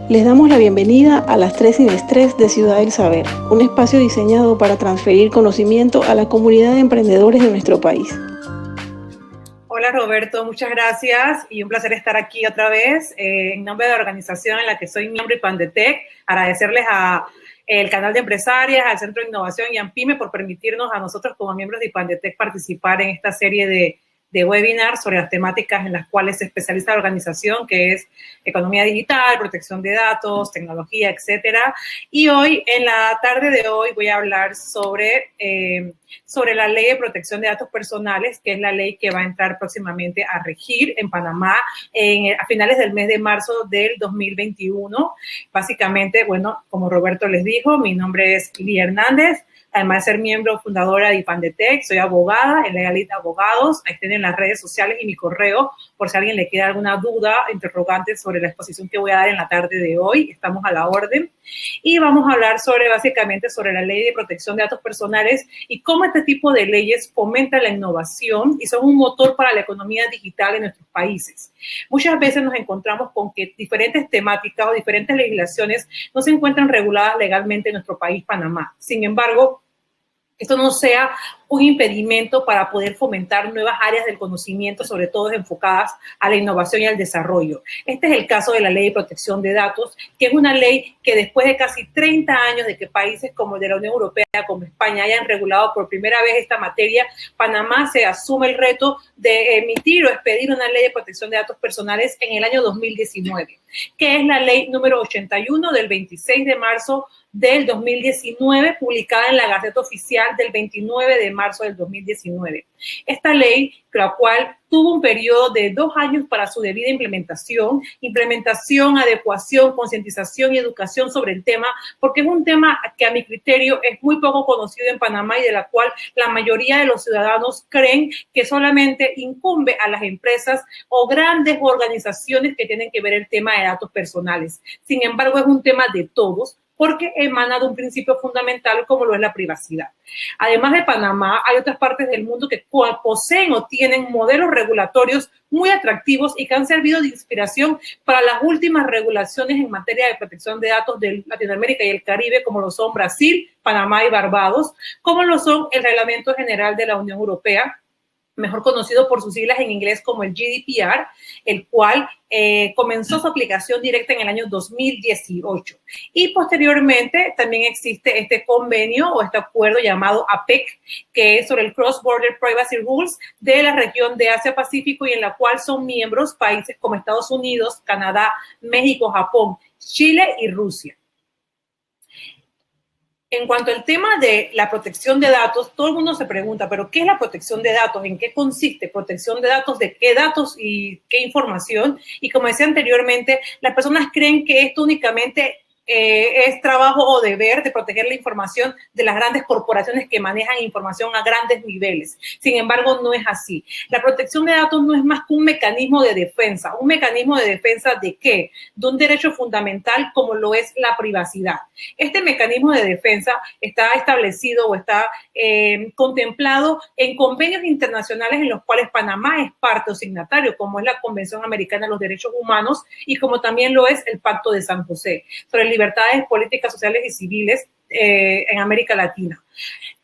Les damos la bienvenida a las 3 sin estrés de Ciudad del Saber, un espacio diseñado para transferir conocimiento a la comunidad de emprendedores de nuestro país. Hola Roberto, muchas gracias y un placer estar aquí otra vez en nombre de la organización en la que soy miembro IPANDETEC. Agradecerles al canal de empresarias, al Centro de Innovación y AMPYME por permitirnos a nosotros como miembros de IPANDETEC participar en esta serie de webinars sobre las temáticas en las cuales se especializa la organización, que es economía digital, protección de datos, tecnología, etcétera. Y hoy, en la tarde de hoy, voy a hablar sobre la Ley de Protección de Datos Personales, que es la ley que va a entrar próximamente a regir en Panamá a finales del mes de marzo del 2021. Básicamente, bueno, como Roberto les dijo, mi nombre es Lía Hernández. Además de ser miembro fundadora de IPANDETEC, soy abogada en Legalite Abogados. Ahí tienen las redes sociales y mi correo por si a alguien le queda alguna duda, interrogante sobre la exposición que voy a dar en la tarde de hoy. Estamos a la orden. Y vamos a hablar básicamente sobre la Ley de Protección de Datos Personales y cómo este tipo de leyes fomentan la innovación y son un motor para la economía digital en nuestros países. Muchas veces nos encontramos con que diferentes temáticas o diferentes legislaciones no se encuentran reguladas legalmente en nuestro país, Panamá. Sin embargo, esto no sea un impedimento para poder fomentar nuevas áreas del conocimiento, sobre todo enfocadas a la innovación y al desarrollo. Este es el caso de la Ley de Protección de Datos, que es una ley que después de casi 30 años de que países como el de la Unión Europea, como España, hayan regulado por primera vez esta materia, Panamá se asume el reto de emitir o expedir una Ley de Protección de Datos Personales en el año 2019, que es la ley número 81 del 26 de marzo del 2019, publicada en la Gaceta Oficial del 29 de marzo del 2019. Esta ley, la cual tuvo un periodo de 2 años para su debida implementación, adecuación, concientización y educación sobre el tema, porque es un tema que a mi criterio es muy poco conocido en Panamá y de la cual la mayoría de los ciudadanos creen que solamente incumbe a las empresas o grandes organizaciones que tienen que ver el tema de datos personales. Sin embargo, es un tema de todos, porque emana de un principio fundamental como lo es la privacidad. Además de Panamá, hay otras partes del mundo que poseen o tienen modelos regulatorios muy atractivos y que han servido de inspiración para las últimas regulaciones en materia de protección de datos de Latinoamérica y el Caribe, como lo son Brasil, Panamá y Barbados, como lo son el Reglamento General de la Unión Europea, mejor conocido por sus siglas en inglés como el GDPR, el cual comenzó su aplicación directa en el año 2018. Y posteriormente también existe este convenio o este acuerdo llamado APEC, que es sobre el Cross Border Privacy Rules de la región de Asia-Pacífico y en la cual son miembros países como Estados Unidos, Canadá, México, Japón, Chile y Rusia. En cuanto al tema de la protección de datos, todo el mundo se pregunta, ¿pero qué es la protección de datos? ¿En qué consiste? ¿Protección de datos? ¿De qué datos y qué información? Y como decía anteriormente, las personas creen que esto únicamente es trabajo o deber de proteger la información de las grandes corporaciones que manejan información a grandes niveles. Sin embargo, no es así. La protección de datos no es más que un mecanismo de defensa. ¿Un mecanismo de defensa de qué? De un derecho fundamental como lo es la privacidad. Este mecanismo de defensa está establecido o está contemplado en convenios internacionales en los cuales Panamá es parte o signatario, como es la Convención Americana de los Derechos Humanos y como también lo es el Pacto de San José sobre libertades políticas, sociales y civiles en América Latina.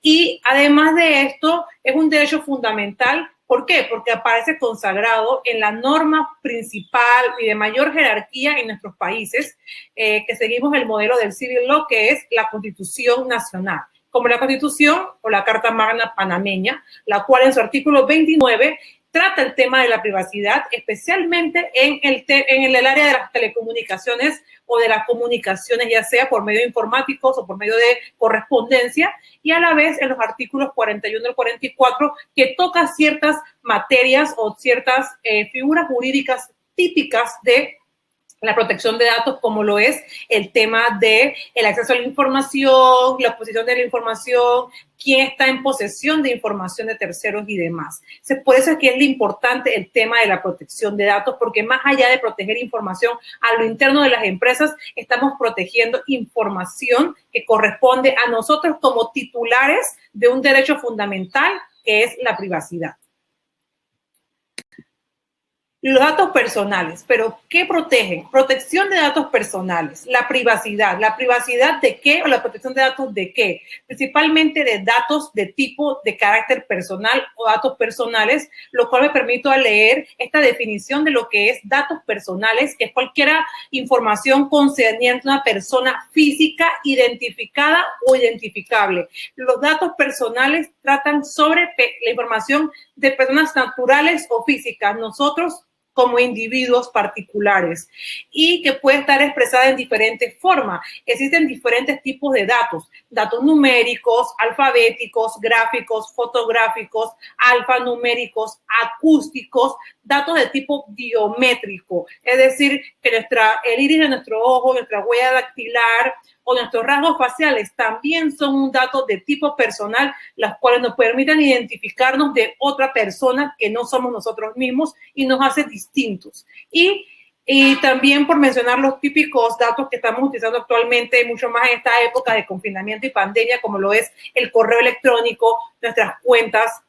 Y además de esto, es un derecho fundamental. ¿Por qué? Porque aparece consagrado en la norma principal y de mayor jerarquía en nuestros países, que seguimos el modelo del Civil Law, que es la Constitución Nacional, como la Constitución o la Carta Magna panameña, la cual en su artículo 29 trata el tema de la privacidad, especialmente en el área de las telecomunicaciones o de las comunicaciones, ya sea por medio de informáticos o por medio de correspondencia, y a la vez en los artículos 41 al 44, que toca ciertas materias o ciertas figuras jurídicas típicas de la protección de datos, como lo es el tema de el acceso a la información, la posesión de la información, quién está en posesión de información de terceros y demás. Por eso es que es lo importante el tema de la protección de datos, porque más allá de proteger información a lo interno de las empresas, estamos protegiendo información que corresponde a nosotros como titulares de un derecho fundamental, que es la privacidad. Los datos personales, pero ¿qué protegen? Protección de datos personales, la privacidad de qué o la protección de datos de qué, principalmente de datos de tipo de carácter personal o datos personales, lo cual me permito leer esta definición de lo que es datos personales, que es cualquier información concerniente a una persona física identificada o identificable. Los datos personales tratan sobre la información de personas naturales o físicas. Nosotros como individuos particulares y que puede estar expresada en diferentes formas. Existen diferentes tipos de datos numéricos, alfabéticos, gráficos, fotográficos, alfanuméricos, acústicos, datos de tipo biométrico, es decir, que el iris de nuestro ojo, nuestra huella dactilar o nuestros rasgos faciales también son un dato de tipo personal, las cuales nos permiten identificarnos de otra persona que no somos nosotros mismos y nos hace distintos. Y también por mencionar los típicos datos que estamos utilizando actualmente, mucho más en esta época de confinamiento y pandemia, como lo es el correo electrónico, nuestras cuentas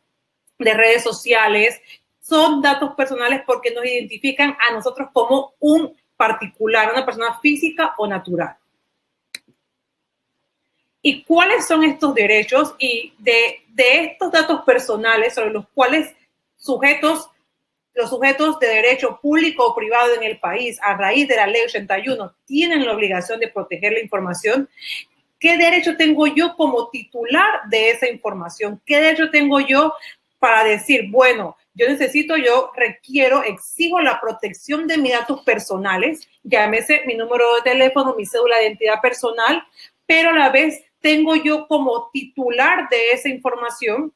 de redes sociales, son datos personales porque nos identifican a nosotros como un particular, una persona física o natural. ¿Y cuáles son estos derechos? Y de estos datos personales sobre los cuales los sujetos de derecho público o privado en el país, a raíz de la Ley 81, tienen la obligación de proteger la información, ¿qué derecho tengo yo como titular de esa información? ¿Qué derecho tengo yo para decir, bueno, requiero, exijo la protección de mis datos personales, llámese mi número de teléfono, mi cédula de identidad personal, pero a la vez tengo yo como titular de esa información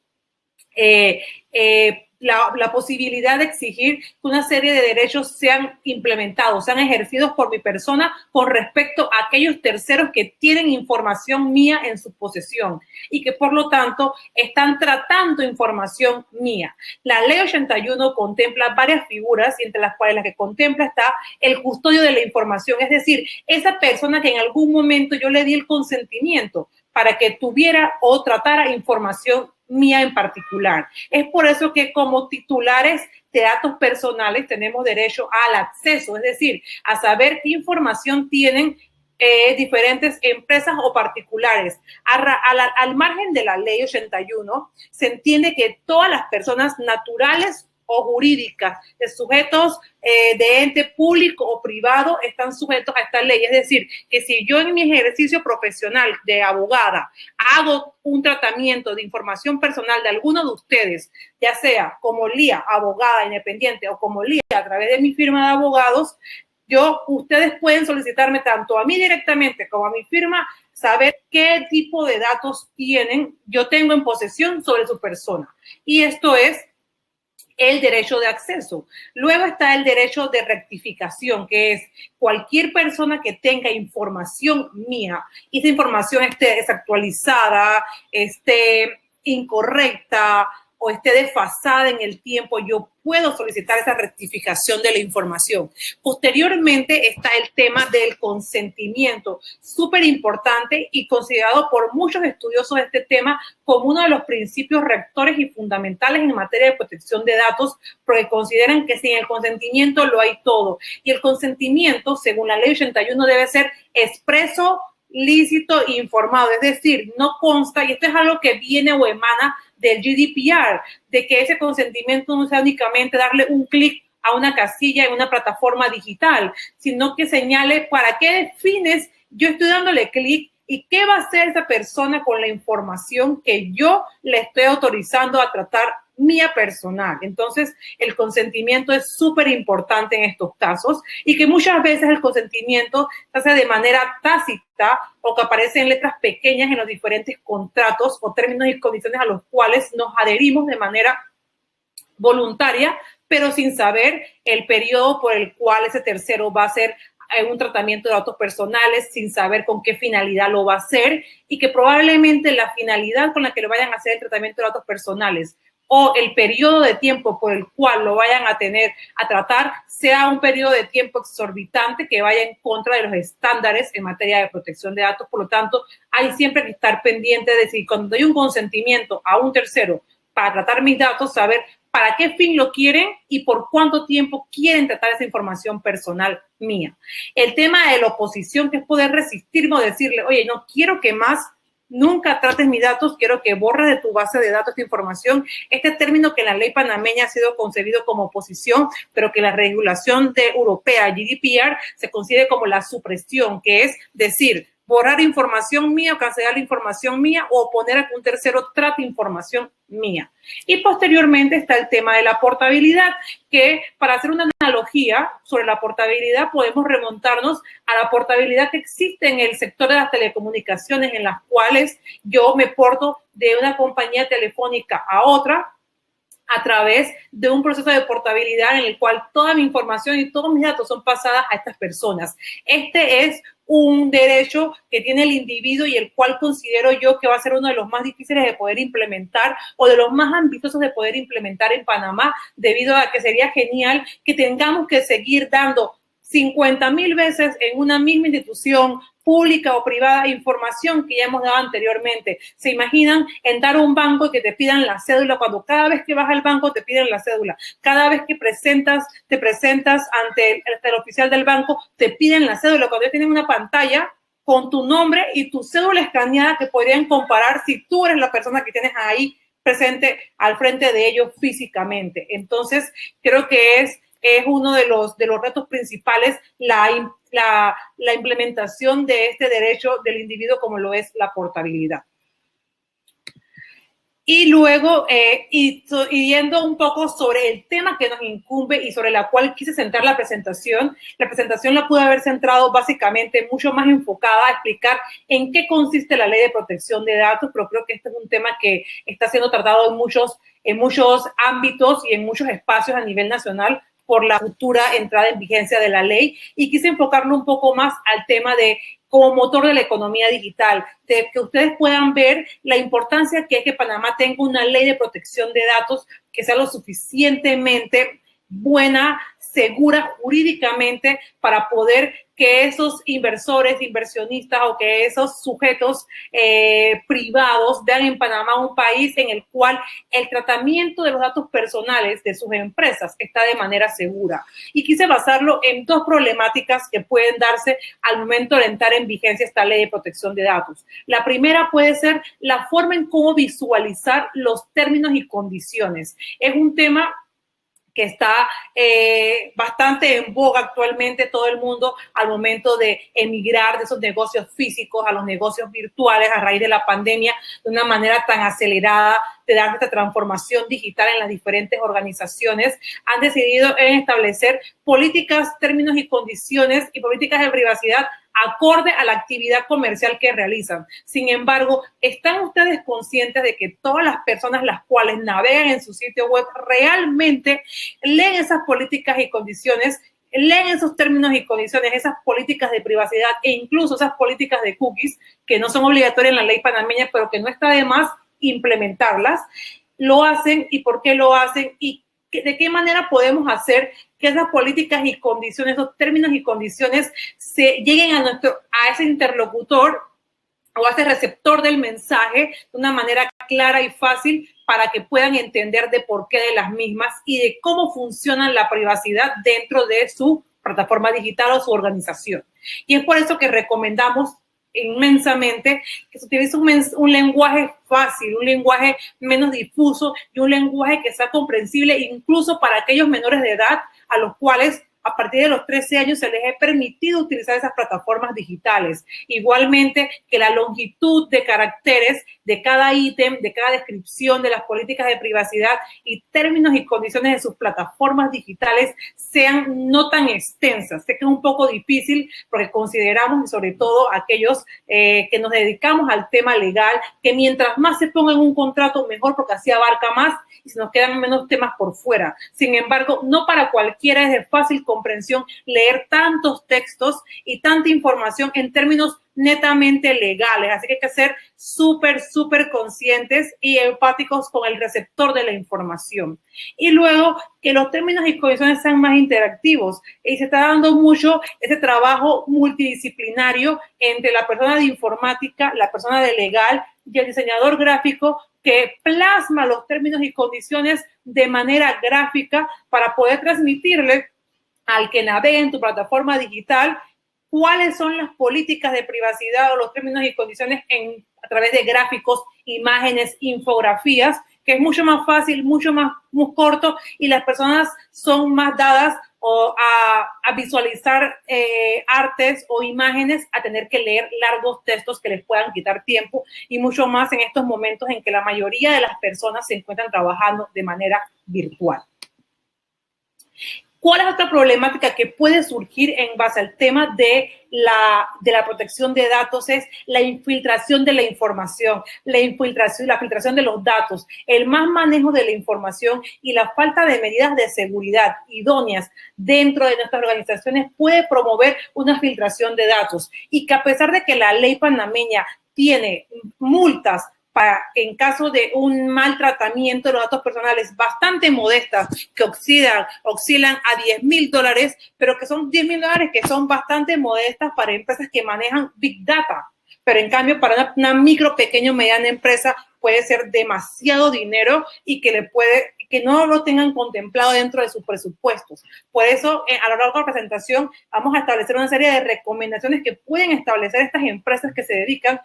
la posibilidad de exigir que una serie de derechos sean implementados, sean ejercidos por mi persona con respecto a aquellos terceros que tienen información mía en su posesión y que por lo tanto están tratando información mía. La Ley 81 contempla varias figuras y entre las cuales la que contempla está el custodio de la información, es decir, esa persona que en algún momento yo le di el consentimiento para que tuviera o tratara información mía en particular. Es por eso que como titulares de datos personales tenemos derecho al acceso, es decir, a saber qué información tienen diferentes empresas o particulares. Al margen de la Ley 81, se entiende que todas las personas naturales o jurídicas de sujetos de ente público o privado están sujetos a esta ley. Es decir, que si yo en mi ejercicio profesional de abogada hago un tratamiento de información personal de alguno de ustedes, ya sea como Lía, abogada independiente, o como Lía a través de mi firma de abogados, ustedes pueden solicitarme tanto a mí directamente como a mi firma saber qué tipo de datos yo tengo en posesión sobre su persona. Y esto es el derecho de acceso. Luego está el derecho de rectificación, que es cualquier persona que tenga información mía y esa información esté desactualizada, esté incorrecta o esté desfasada en el tiempo, yo puedo solicitar esa rectificación de la información. Posteriormente está el tema del consentimiento, súper importante y considerado por muchos estudiosos de este tema como uno de los principios rectores y fundamentales en materia de protección de datos, porque consideran que sin el consentimiento lo hay todo. Y el consentimiento, según la Ley 81, debe ser expreso, lícito e informado, es decir, no consta, y esto es algo que viene o emana del GDPR, de que ese consentimiento no sea únicamente darle un clic a una casilla en una plataforma digital, sino que señale para qué fines yo estoy dándole clic y qué va a hacer esa persona con la información que yo le estoy autorizando a tratar mía personal. Entonces, el consentimiento es súper importante en estos casos y que muchas veces el consentimiento se hace de manera tácita o que aparece en letras pequeñas en los diferentes contratos o términos y condiciones a los cuales nos adherimos de manera voluntaria, pero sin saber el periodo por el cual ese tercero va a hacer un tratamiento de datos personales, sin saber con qué finalidad lo va a hacer y que probablemente la finalidad con la que le vayan a hacer el tratamiento de datos personales o el periodo de tiempo por el cual lo vayan a tratar sea un periodo de tiempo exorbitante que vaya en contra de los estándares en materia de protección de datos. Por lo tanto, hay siempre que estar pendiente de si cuando doy un consentimiento a un tercero para tratar mis datos, saber para qué fin lo quieren y por cuánto tiempo quieren tratar esa información personal mía. El tema de la oposición, que es poder resistirme o decirle, oye, no quiero que más nunca trates mis datos, quiero que borres de tu base de datos esta información. Este término que en la ley panameña ha sido concebido como oposición, pero que la regulación europea, GDPR, se considera como la supresión, que es decir, borrar información mía o cancelar la información mía o poner a que un tercero trate información mía. Y posteriormente está el tema de la portabilidad, que para hacer una analogía sobre la portabilidad podemos remontarnos a la portabilidad que existe en el sector de las telecomunicaciones, en las cuales yo me porto de una compañía telefónica a otra a través de un proceso de portabilidad en el cual toda mi información y todos mis datos son pasadas a estas personas. Este es un derecho que tiene el individuo y el cual considero yo que va a ser uno de los más difíciles de poder implementar o de los más ambiciosos de poder implementar en Panamá, debido a que sería genial que tengamos que seguir dando 50,000 veces en una misma institución pública o privada información que ya hemos dado anteriormente. ¿Se imaginan entrar a un banco y que te pidan la cédula cuando cada vez que vas al banco te piden la cédula? Cada vez que te presentas ante el oficial del banco te piden la cédula, cuando ya tienen una pantalla con tu nombre y tu cédula escaneada que podrían comparar si tú eres la persona que tienes ahí presente al frente de ellos físicamente. Entonces, creo que es uno de los retos principales la implementación de este derecho del individuo como lo es la portabilidad. Y luego, yendo un poco sobre el tema que nos incumbe y sobre la cual quise centrar la presentación la pude haber centrado básicamente mucho más enfocada a explicar en qué consiste la Ley de Protección de Datos, pero creo que este es un tema que está siendo tratado en muchos ámbitos y en muchos espacios a nivel nacional por la futura entrada en vigencia de la ley, y quise enfocarlo un poco más al tema de como motor de la economía digital, de que ustedes puedan ver la importancia que es que Panamá tenga una ley de protección de datos que sea lo suficientemente buena, segura jurídicamente para poder que esos inversores, inversionistas o que esos sujetos privados vean en Panamá un país en el cual el tratamiento de los datos personales de sus empresas está de manera segura. Y quise basarlo en dos problemáticas que pueden darse al momento de entrar en vigencia esta ley de protección de datos. La primera puede ser la forma en cómo visualizar los términos y condiciones. Es un tema que está bastante en boga actualmente todo el mundo al momento de emigrar de esos negocios físicos a los negocios virtuales a raíz de la pandemia de una manera tan acelerada, de dar esta transformación digital en las diferentes organizaciones. Han decidido establecer políticas, términos y condiciones y políticas de privacidad acorde a la actividad comercial que realizan. Sin embargo, ¿están ustedes conscientes de que todas las personas las cuales navegan en su sitio web realmente leen esas políticas y condiciones, leen esos términos y condiciones, esas políticas de privacidad e incluso esas políticas de cookies que no son obligatorias en la ley panameña, pero que no está de más implementarlas? ¿Lo hacen y por qué lo hacen? ¿Y de qué manera podemos hacer que esas políticas y condiciones, esos términos y condiciones lleguen a ese interlocutor o a ese receptor del mensaje de una manera clara y fácil para que puedan entender de por qué de las mismas y de cómo funciona la privacidad dentro de su plataforma digital o su organización? Y es por eso que recomendamos inmensamente que se utilice un lenguaje fácil, un lenguaje menos difuso y un lenguaje que sea comprensible incluso para aquellos menores de edad a los cuales a partir de los 13 años se les ha permitido utilizar esas plataformas digitales. Igualmente, que la longitud de caracteres de cada ítem, de cada descripción de las políticas de privacidad y términos y condiciones de sus plataformas digitales sean no tan extensas. Sé que es un poco difícil porque consideramos, y sobre todo aquellos que nos dedicamos al tema legal, que mientras más se ponga en un contrato, mejor, porque así abarca más y se nos quedan menos temas por fuera. Sin embargo, no para cualquiera es de fácil comprensión leer tantos textos y tanta información en términos netamente legales. Así que hay que ser súper conscientes y empáticos con el receptor de la información. Y luego que los términos y condiciones sean más interactivos. Y se está dando mucho ese trabajo multidisciplinario entre la persona de informática, la persona de legal y el diseñador gráfico que plasma los términos y condiciones de manera gráfica para poder transmitirle al que navegue en tu plataforma digital cuáles son las políticas de privacidad o los términos y condiciones a través de gráficos, imágenes, infografías, que es mucho más fácil, mucho más corto, y las personas son más dadas a visualizar artes o imágenes, a tener que leer largos textos que les puedan quitar tiempo, y mucho más en estos momentos en que la mayoría de las personas se encuentran trabajando de manera virtual. ¿Cuál es otra problemática que puede surgir en base al tema de la protección de datos? Es la infiltración de la información, la filtración de los datos, el mal manejo de la información y la falta de medidas de seguridad idóneas dentro de nuestras organizaciones puede promover una filtración de datos, y que a pesar de que la ley panameña tiene multas en caso de un maltratamiento de los datos personales bastante modestas, que oscilan a $10,000, pero que son $10,000 que son bastante modestas para empresas que manejan Big Data. Pero en cambio, para una micro, pequeño, mediana empresa puede ser demasiado dinero y que no lo tengan contemplado dentro de sus presupuestos. Por eso, a lo largo de la presentación, vamos a establecer una serie de recomendaciones que pueden establecer estas empresas que se dedican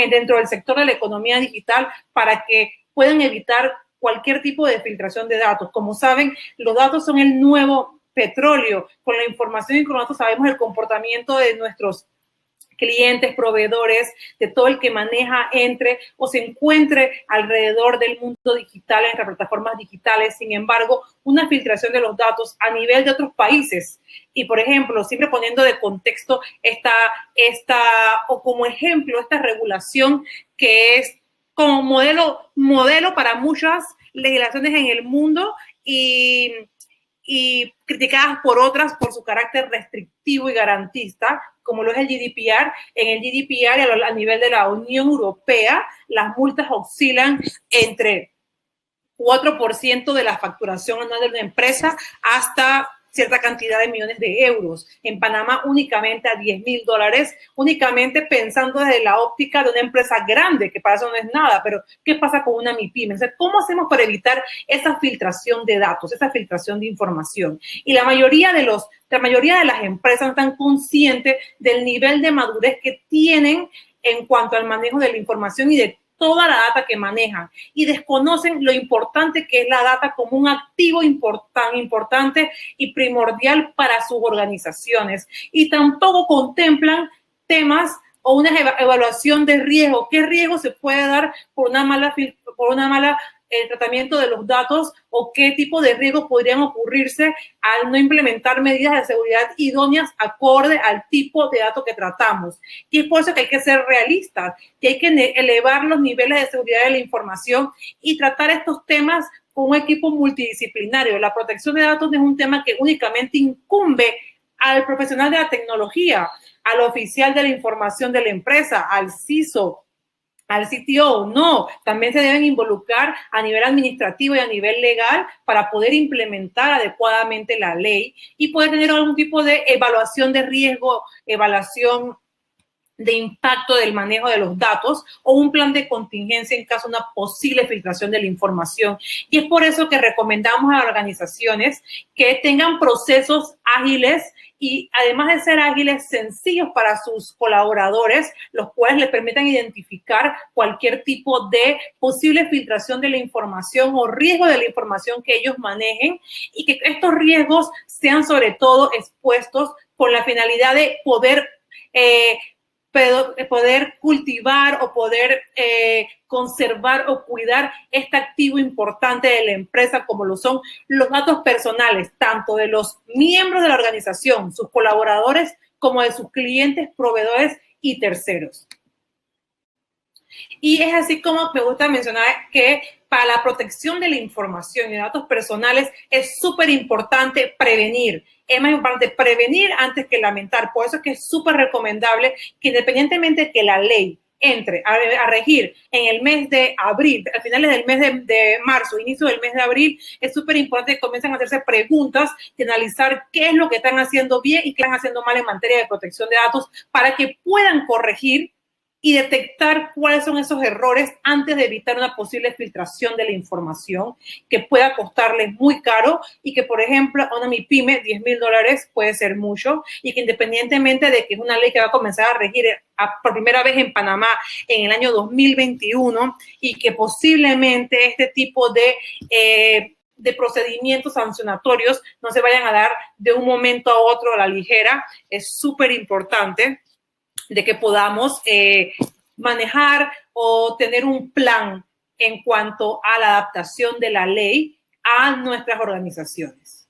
dentro del sector de la economía digital para que puedan evitar cualquier tipo de filtración de datos. Como saben, los datos son el nuevo petróleo. Con la información y con los datos sabemos el comportamiento de nuestros clientes, proveedores, de todo el que maneja, entre o se encuentre alrededor del mundo digital, en las plataformas digitales. Sin embargo, una filtración de los datos a nivel de otros países. Y, por ejemplo, siempre poniendo de contexto o como ejemplo, esta regulación que es como modelo para muchas legislaciones en el mundo y criticadas por otras por su carácter restrictivo y garantista, como lo es el GDPR. En el GDPR, a nivel de la Unión Europea, las multas oscilan entre 4% de la facturación anual de una empresa hasta cierta cantidad de millones de euros. En Panamá únicamente a $10,000, únicamente pensando desde la óptica de una empresa grande, que para eso no es nada, pero ¿qué pasa con una MIPYME? O sea, ¿cómo hacemos para evitar esa filtración de datos, esa filtración de información? Y la mayoría de las empresas están conscientes del nivel de madurez que tienen en cuanto al manejo de la información y de toda la data que manejan, y desconocen lo importante que es la data como un activo tan importante y primordial para sus organizaciones, y tampoco contemplan temas o una evaluación de riesgo. ¿Qué riesgo se puede dar por una mala tratamiento de los datos, o qué tipo de riesgos podrían ocurrirse al no implementar medidas de seguridad idóneas acorde al tipo de datos que tratamos? Y es por eso que hay que ser realistas, que hay que elevar los niveles de seguridad de la información y tratar estos temas con un equipo multidisciplinario. La protección de datos no es un tema que únicamente incumbe al profesional de la tecnología, al oficial de la información de la empresa, al CISO, al CTO. No, también se deben involucrar a nivel administrativo y a nivel legal para poder implementar adecuadamente la ley y poder tener algún tipo de evaluación de riesgo, evaluación de impacto del manejo de los datos, o un plan de contingencia en caso de una posible filtración de la información. Y es por eso que recomendamos a las organizaciones que tengan procesos ágiles, y además de ser ágiles, sencillos para sus colaboradores, los cuales les permitan identificar cualquier tipo de posible filtración de la información o riesgo de la información que ellos manejen, y que estos riesgos sean sobre todo expuestos con la finalidad de poder cultivar o poder conservar o cuidar este activo importante de la empresa, como lo son los datos personales, tanto de los miembros de la organización, sus colaboradores, como de sus clientes, proveedores y terceros. Y es así como me gusta mencionar que para la protección de la información y de datos personales es súper importante prevenir. Es más importante prevenir antes que lamentar. Por eso es que es súper recomendable que, independientemente de que la ley entre a regir en el mes de abril, a finales del mes de marzo, inicio del mes de abril, es súper importante que comiencen a hacerse preguntas y analizar qué es lo que están haciendo bien y qué están haciendo mal en materia de protección de datos, para que puedan corregir y detectar cuáles son esos errores antes de evitar una posible filtración de la información que pueda costarles muy caro y que, por ejemplo, a una MIPYME, $10,000 puede ser mucho, y que independientemente de que es una ley que va a comenzar a regir por primera vez en Panamá en el año 2021 y que posiblemente este tipo de procedimientos sancionatorios no se vayan a dar de un momento a otro a la ligera, es súper importante de que podamos manejar o tener un plan en cuanto a la adaptación de la ley a nuestras organizaciones.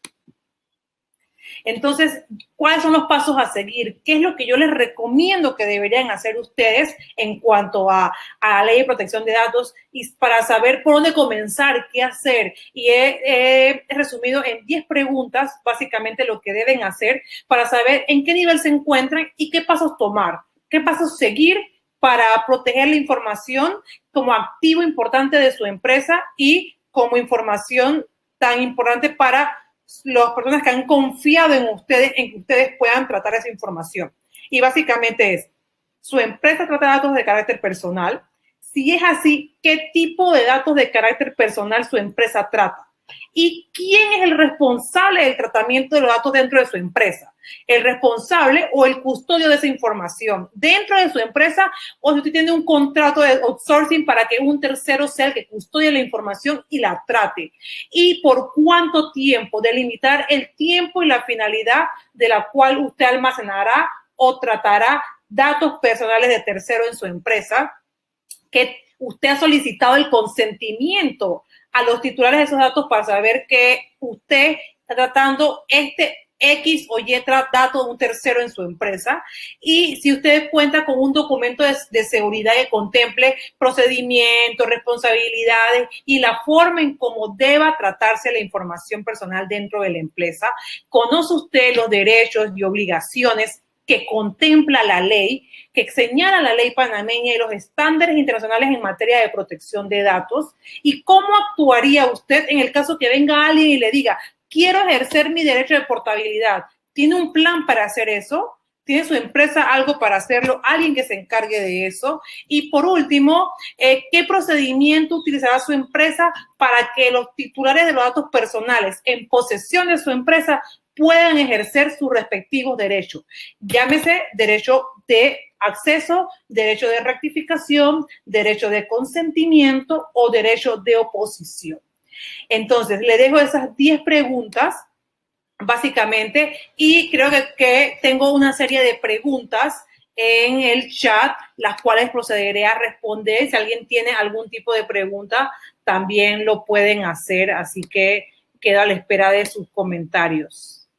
Entonces, ¿cuáles son los pasos a seguir? ¿Qué es lo que yo les recomiendo que deberían hacer ustedes en cuanto a la ley de protección de datos y para saber por dónde comenzar, qué hacer? Y he resumido en 10 preguntas básicamente lo que deben hacer para saber en qué nivel se encuentran y qué pasos tomar. ¿Qué pasos seguir para proteger la información como activo importante de su empresa y como información tan importante para las personas que han confiado en que ustedes puedan tratar esa información? Y básicamente es, ¿su empresa trata datos de carácter personal? Si es así, ¿qué tipo de datos de carácter personal su empresa trata? ¿Y quién es el responsable del tratamiento de los datos dentro de su empresa? ¿El responsable o el custodio de esa información dentro de su empresa, o si usted tiene un contrato de outsourcing para que un tercero sea el que custodie la información y la trate? ¿Y por cuánto tiempo? Delimitar el tiempo y la finalidad de la cual usted almacenará o tratará datos personales de tercero en su empresa, que usted ha solicitado el consentimiento a los titulares de esos datos para saber que usted está tratando X o Y dato de un tercero en su empresa, y si usted cuenta con un documento de seguridad que contemple procedimientos, responsabilidades y la forma en cómo deba tratarse la información personal dentro de la empresa. ¿Conoce usted los derechos y obligaciones que contempla la ley, que señala la ley panameña y los estándares internacionales en materia de protección de datos? ¿Y cómo actuaría usted en el caso que venga alguien y le diga, quiero ejercer mi derecho de portabilidad? ¿Tiene un plan para hacer eso? ¿Tiene su empresa algo para hacerlo? ¿Alguien que se encargue de eso? Y por último, ¿qué procedimiento utilizará su empresa para que los titulares de los datos personales en posesión de su empresa puedan ejercer sus respectivos derechos? Llámese derecho de acceso, derecho de rectificación, derecho de consentimiento o derecho de oposición. Entonces, le dejo esas 10 preguntas, básicamente, y creo que tengo una serie de preguntas en el chat, las cuales procederé a responder. Si alguien tiene algún tipo de pregunta, también lo pueden hacer, así que quedo a la espera de sus comentarios.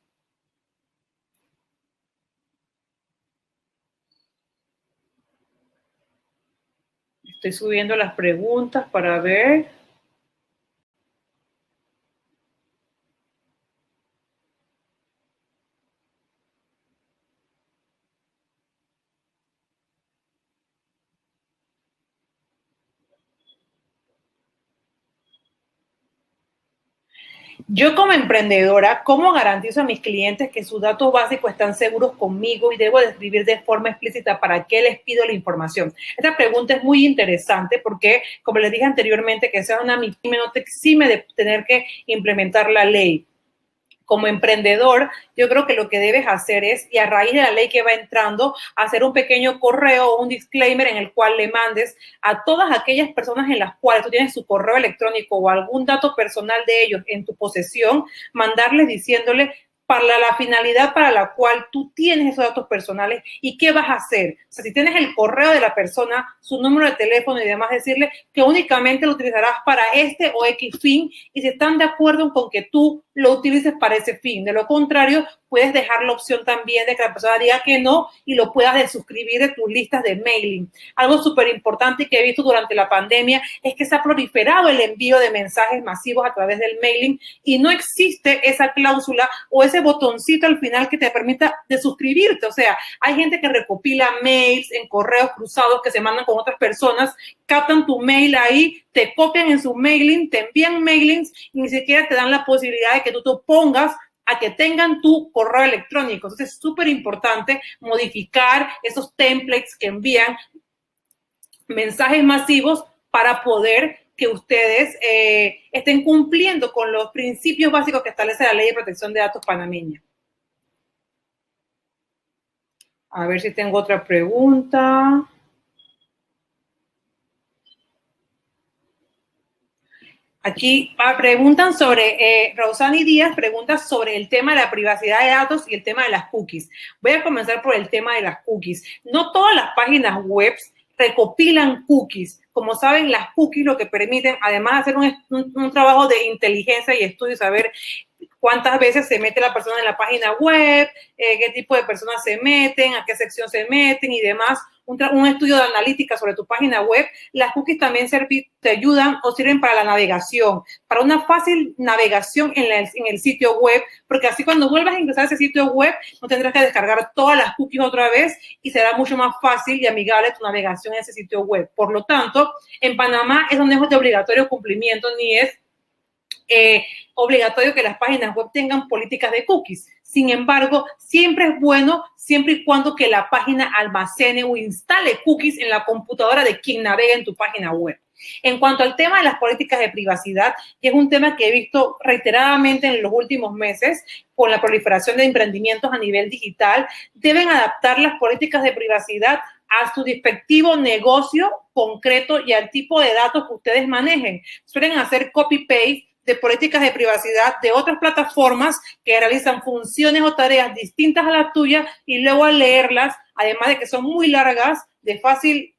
Estoy subiendo las preguntas para ver. Yo como emprendedora, ¿cómo garantizo a mis clientes que sus datos básicos están seguros conmigo y debo describir de forma explícita para qué les pido la información? Esta pregunta es muy interesante porque, como les dije anteriormente, que sea una MIPYME no te exime de tener que implementar la ley. Como emprendedor, yo creo que lo que debes hacer es, y a raíz de la ley que va entrando, hacer un pequeño correo o un disclaimer en el cual le mandes a todas aquellas personas en las cuales tú tienes su correo electrónico o algún dato personal de ellos en tu posesión, mandarles diciéndoles para la finalidad para la cual tú tienes esos datos personales y qué vas a hacer. O sea, si tienes el correo de la persona, su número de teléfono y demás, decirle que únicamente lo utilizarás para este o X fin, y si están de acuerdo con que tú lo utilices para ese fin. De lo contrario, puedes dejar la opción también de que la persona diga que no y lo puedas desuscribir de tus listas de mailing. Algo súper importante que he visto durante la pandemia es que se ha proliferado el envío de mensajes masivos a través del mailing y no existe esa cláusula o ese botoncito al final que te permita desuscribirte. O sea, hay gente que recopila mails en correos cruzados que se mandan con otras personas, captan tu mail ahí, te copian en su mailing, te envían mailings y ni siquiera te dan la posibilidad de que tú te opongas a que tengan tu correo electrónico. Entonces es súper importante modificar esos templates que envían mensajes masivos para poder que ustedes estén cumpliendo con los principios básicos que establece la Ley de Protección de Datos panameña. A ver si tengo otra pregunta. Aquí preguntan sobre, Rosani Díaz pregunta sobre el tema de la privacidad de datos y el tema de las cookies. Voy a comenzar por el tema de las cookies. No todas las páginas web recopilan cookies. Como saben, las cookies lo que permiten, además de hacer un trabajo de inteligencia y estudio, saber cuántas veces se mete la persona en la página web, qué tipo de personas se meten, a qué sección se meten y demás, un estudio de analítica sobre tu página web. Las cookies también te ayudan o sirven para la navegación, para una fácil navegación en el sitio web, porque así cuando vuelvas a ingresar a ese sitio web no tendrás que descargar todas las cookies otra vez y será mucho más fácil y amigable tu navegación en ese sitio web. Por lo tanto, en Panamá eso no es de obligatorio cumplimiento ni es obligatorio que las páginas web tengan políticas de cookies. Sin embargo, siempre es bueno, siempre y cuando que la página almacene o instale cookies en la computadora de quien navega en tu página web. En cuanto al tema de las políticas de privacidad, que es un tema que he visto reiteradamente en los últimos meses con la proliferación de emprendimientos a nivel digital, deben adaptar las políticas de privacidad a su respectivo negocio concreto y al tipo de datos que ustedes manejen. Suelen hacer copy-paste de políticas de privacidad de otras plataformas que realizan funciones o tareas distintas a las tuyas y luego al leerlas, además de que son muy largas, de fácil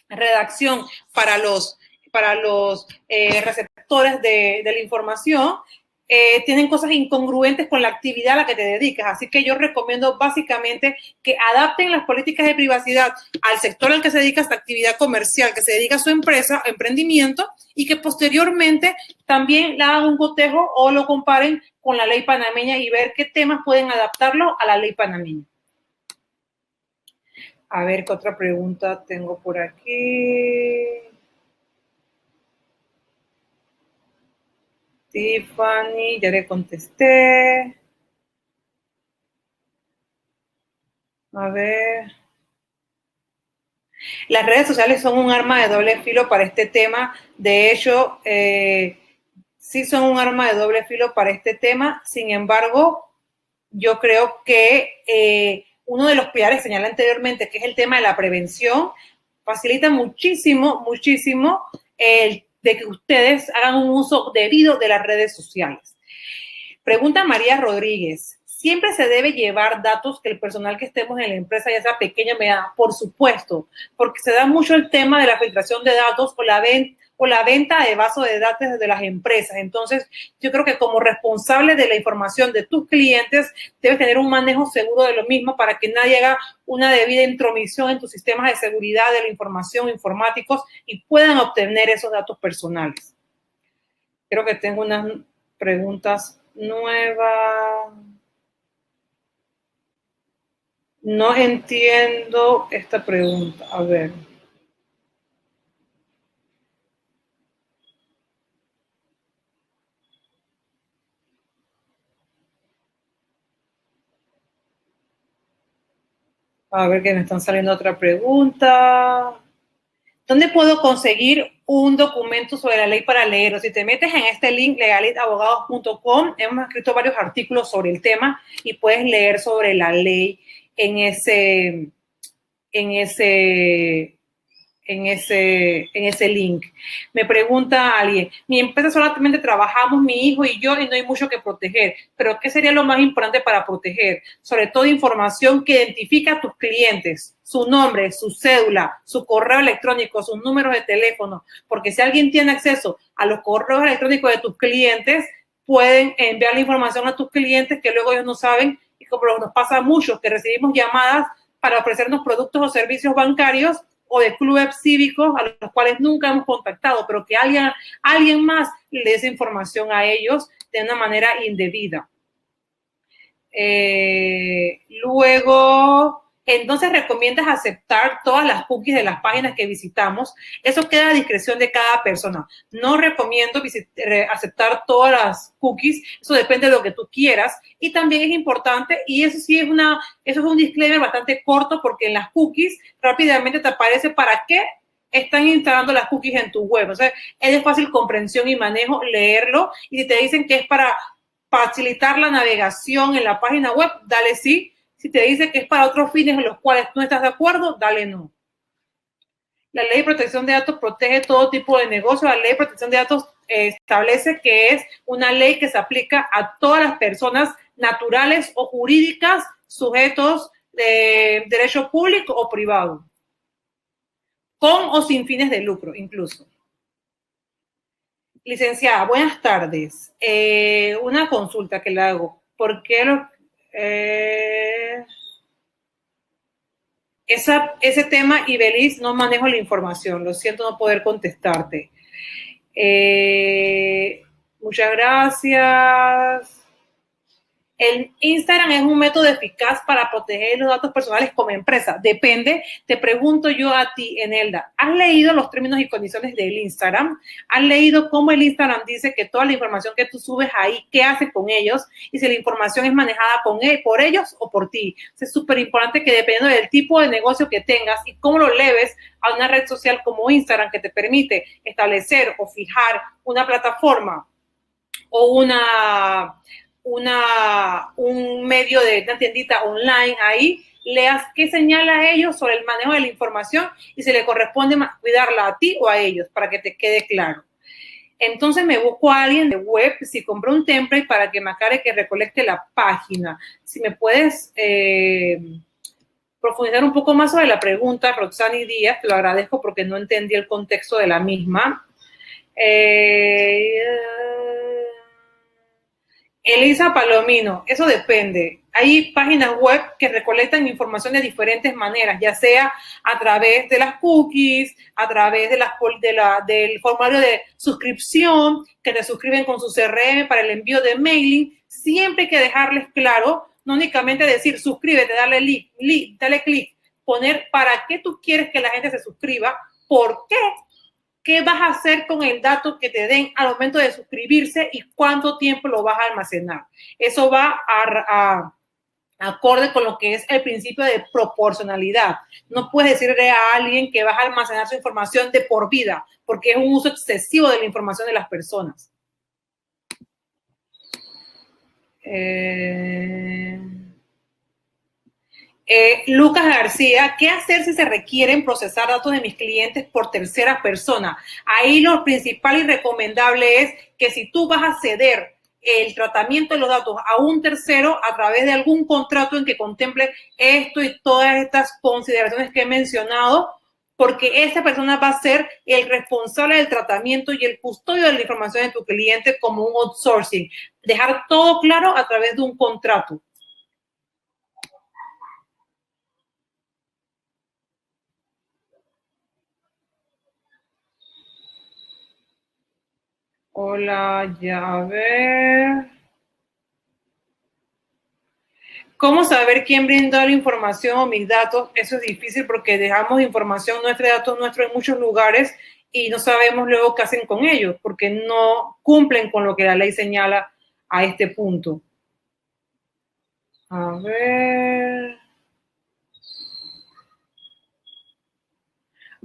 redacción para los receptores de la información, tienen cosas incongruentes con la actividad a la que te dedicas. Así que yo recomiendo básicamente que adapten las políticas de privacidad al sector al que se dedica esta actividad comercial, que se dedica a su empresa, emprendimiento, y que posteriormente también le hagan un cotejo o lo comparen con la ley panameña y ver qué temas pueden adaptarlo a la ley panameña. A ver, ¿qué otra pregunta tengo por aquí? Tiffany, ya le contesté. A ver. Las redes sociales son un arma de doble filo para este tema. De hecho, sí son un arma de doble filo para este tema. Sin embargo, yo creo que uno de los pilares que señalé anteriormente, que es el tema de la prevención, facilita muchísimo, muchísimo de que ustedes hagan un uso debido de las redes sociales. Pregunta María Rodríguez. ¿Siempre se debe llevar datos que el personal que estemos en la empresa, ya sea pequeña o mediana? Por supuesto, porque se da mucho el tema de la filtración de datos o la venta de vasos de datos desde las empresas. Entonces, yo creo que como responsable de la información de tus clientes, debes tener un manejo seguro de lo mismo para que nadie haga una debida intromisión en tus sistemas de seguridad de la información informáticos y puedan obtener esos datos personales. Creo que tengo unas preguntas nuevas. No entiendo esta pregunta. A ver. A ver que me están saliendo otra pregunta. ¿Dónde puedo conseguir un documento sobre la ley para leer? O si te metes en este link, legalitabogados.com, hemos escrito varios artículos sobre el tema y puedes leer sobre la ley en ese link. Me pregunta alguien, mi empresa solamente trabajamos mi hijo y yo y no hay mucho que proteger, pero ¿qué sería lo más importante para proteger? Sobre todo información que identifica a tus clientes, su nombre, su cédula, su correo electrónico, sus números de teléfono, porque si alguien tiene acceso a los correos electrónicos de tus clientes, pueden enviar la información a tus clientes que luego ellos no saben, y como nos pasa a muchos que recibimos llamadas para ofrecernos productos o servicios bancarios o de clubes cívicos a los cuales nunca hemos contactado, pero que alguien más le dé esa información a ellos de una manera indebida. Luego, entonces recomiendas aceptar todas las cookies de las páginas que visitamos. Eso queda a discreción de cada persona. No recomiendo aceptar todas las cookies, eso depende de lo que tú quieras. Y también es importante, y eso sí eso es un disclaimer bastante corto, porque en las cookies rápidamente te aparece para qué están instalando las cookies en tu web. O sea, es de fácil comprensión y manejo leerlo, y si te dicen que es para facilitar la navegación en la página web, dale sí. Si te dice que es para otros fines en los cuales no estás de acuerdo, dale no. La ley de protección de datos protege todo tipo de negocio. La ley de protección de datos establece que es una ley que se aplica a todas las personas naturales o jurídicas sujetos de derecho público o privado, con o sin fines de lucro incluso. Licenciada, buenas tardes. Una consulta que le hago. ¿Por qué ese tema, Ibeliz, no manejo la información? Lo siento no poder contestarte. Muchas gracias. El Instagram es un método eficaz para proteger los datos personales como empresa. Depende. Te pregunto yo a ti, Enelda, ¿has leído los términos y condiciones del Instagram? ¿Has leído cómo el Instagram dice que toda la información que tú subes ahí, qué hace con ellos? Y si la información es manejada por ellos o por ti. Es súper importante que dependiendo del tipo de negocio que tengas y cómo lo leves a una red social como Instagram, que te permite establecer o fijar una plataforma o un medio de una tiendita online ahí, leas qué señala a ellos sobre el manejo de la información y si le corresponde cuidarla a ti o a ellos, para que te quede claro. Entonces me busco a alguien de web, si compré un template para que me aclare, que recolecte la página. Si me puedes profundizar un poco más sobre la pregunta, Roxani Díaz, te lo agradezco porque no entendí el contexto de la misma. Elisa Palomino, eso depende. Hay páginas web que recolectan información de diferentes maneras, ya sea a través de las cookies, a través de del formulario de suscripción, que te suscriben con su CRM para el envío de mailing. Siempre hay que dejarles claro, no únicamente decir suscríbete, dale clic, poner para qué tú quieres que la gente se suscriba, por qué. ¿Qué vas a hacer con el dato que te den al momento de suscribirse y cuánto tiempo lo vas a almacenar? Eso va acorde con lo que es el principio de proporcionalidad. No puedes decirle a alguien que vas a almacenar su información de por vida, porque es un uso excesivo de la información de las personas. Lucas García, ¿qué hacer si se requieren procesar datos de mis clientes por terceras personas? Ahí lo principal y recomendable es que si tú vas a ceder el tratamiento de los datos a un tercero a través de algún contrato en que contemple esto y todas estas consideraciones que he mencionado, porque esa persona va a ser el responsable del tratamiento y el custodio de la información de tu cliente como un outsourcing. Dejar todo claro a través de un contrato. Hola, ya ver. ¿Cómo saber quién brindó la información o mis datos? Eso es difícil porque dejamos información nuestra, datos nuestros en muchos lugares y no sabemos luego qué hacen con ellos porque no cumplen con lo que la ley señala a este punto. A ver.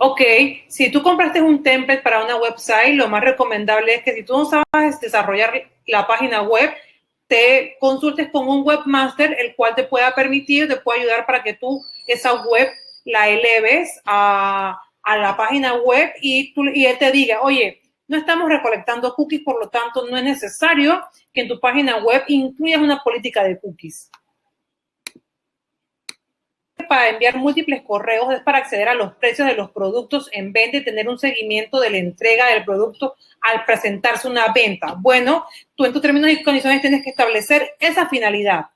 Ok, si tú compraste un template para una website, lo más recomendable es que si tú no sabes desarrollar la página web, te consultes con un webmaster, el cual te pueda ayudar para que tú esa web la eleves a la página web y él te diga, oye, no estamos recolectando cookies, por lo tanto no es necesario que en tu página web incluyas una política de cookies. Para enviar múltiples correos es para acceder a los precios de los productos en vez de tener un seguimiento de la entrega del producto al presentarse una venta. Bueno, tú en tus términos y condiciones tienes que establecer esa finalidad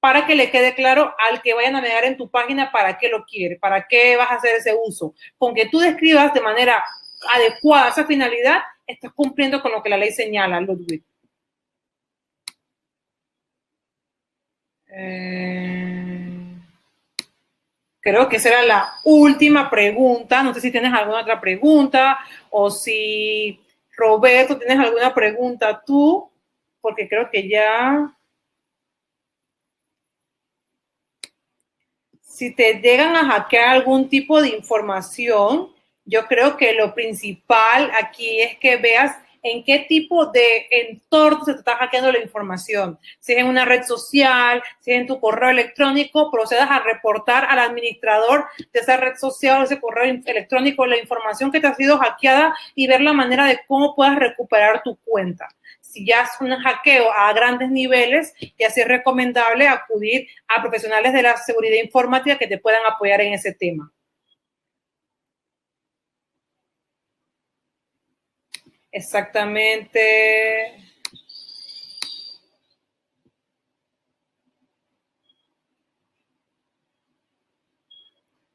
para que le quede claro al que vaya a navegar en tu página para qué lo quiere, para qué vas a hacer ese uso. Con que tú describas de manera adecuada esa finalidad, estás cumpliendo con lo que la ley señala, Ludwig. Creo que esa era la última pregunta. No sé si tienes alguna otra pregunta o si, Roberto, tienes alguna pregunta tú, porque creo que ya... Si te llegan a hackear algún tipo de información, yo creo que lo principal aquí es que veas en qué tipo de entorno se te está hackeando la información. Si es en una red social, si es en tu correo electrónico, procedas a reportar al administrador de esa red social o ese correo electrónico la información que te ha sido hackeada y ver la manera de cómo puedas recuperar tu cuenta. Si ya es un hackeo a grandes niveles, ya sí es recomendable acudir a profesionales de la seguridad informática que te puedan apoyar en ese tema. Exactamente.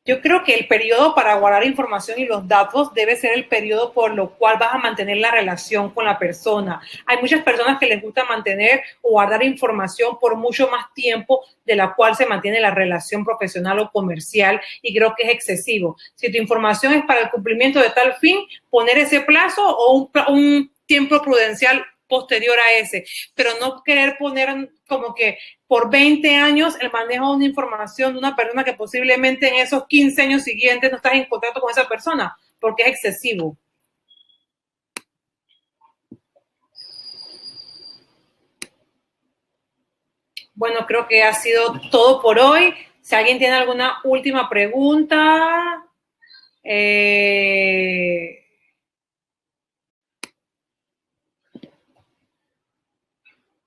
Yo creo que el periodo para guardar información y los datos debe ser el periodo por lo cual vas a mantener la relación con la persona. Hay muchas personas que les gusta mantener o guardar información por mucho más tiempo de la cual se mantiene la relación profesional o comercial y creo que es excesivo. Si tu información es para el cumplimiento de tal fin, poner ese plazo o un tiempo prudencial posterior a ese, pero no querer poner como que por 20 años el manejo de una información de una persona que posiblemente en esos 15 años siguientes no estás en contacto con esa persona, porque es excesivo. Bueno, creo que ha sido todo por hoy. Si alguien tiene alguna última pregunta,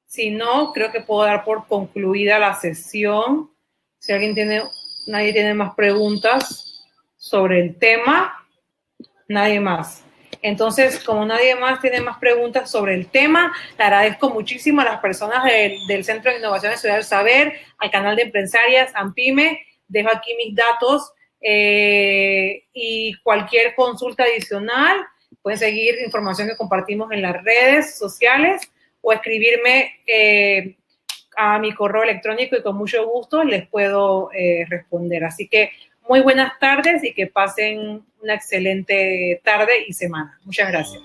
si no, creo que puedo dar por concluida la sesión. Si nadie tiene más preguntas sobre el tema, nadie más. Entonces, como nadie más tiene más preguntas sobre el tema, le agradezco muchísimo a las personas del Centro de Innovación de Ciudad del Saber, al canal de Empresarias, AMPYME. Dejo aquí mis datos y cualquier consulta adicional. Pueden seguir información que compartimos en las redes sociales o escribirme a mi correo electrónico y con mucho gusto les puedo responder. Así que muy buenas tardes y que pasen una excelente tarde y semana. Muchas gracias.